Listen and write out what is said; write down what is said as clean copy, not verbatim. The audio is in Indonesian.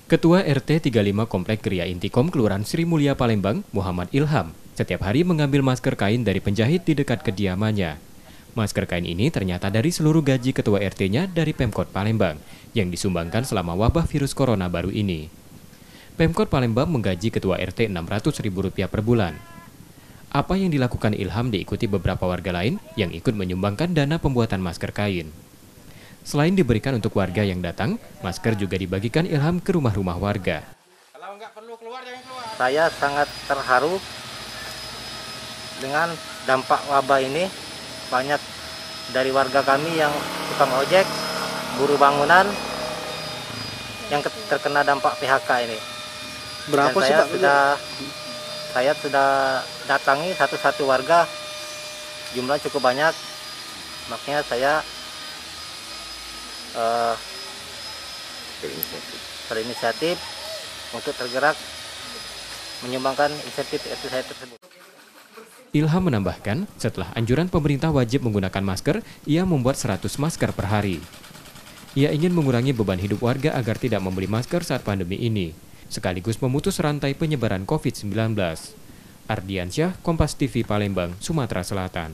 Ketua RT 35 Komplek Gria Intikom Kelurahan Sri Mulia Palembang, Muhammad Ilham, setiap hari mengambil masker kain dari penjahit di dekat kediamannya. Masker kain ini ternyata dari seluruh gaji ketua RT-nya dari Pemkot Palembang, yang disumbangkan selama wabah virus corona baru ini. Pemkot Palembang menggaji ketua RT Rp600.000 per bulan. Apa yang dilakukan Ilham diikuti beberapa warga lain yang ikut menyumbangkan dana pembuatan masker kain. Selain diberikan untuk warga yang datang, masker juga dibagikan Ilham ke rumah-rumah warga. Saya sangat terharu dengan dampak wabah ini. Banyak dari warga kami yang tukang ojek, buruh bangunan yang terkena dampak PHK ini. Berapa sih Pak? Saya sudah datangi satu-satu warga, jumlah cukup banyak. Makanya saya berinisiatif untuk tergerak menyumbangkan insentif RT saya tersebut. Ilham menambahkan, setelah anjuran pemerintah wajib menggunakan masker, ia membuat 100 masker per hari. Ia ingin mengurangi beban hidup warga agar tidak membeli masker saat pandemi ini, sekaligus memutus rantai penyebaran COVID-19. Ardiansyah, Kompas TV Palembang, Sumatera Selatan.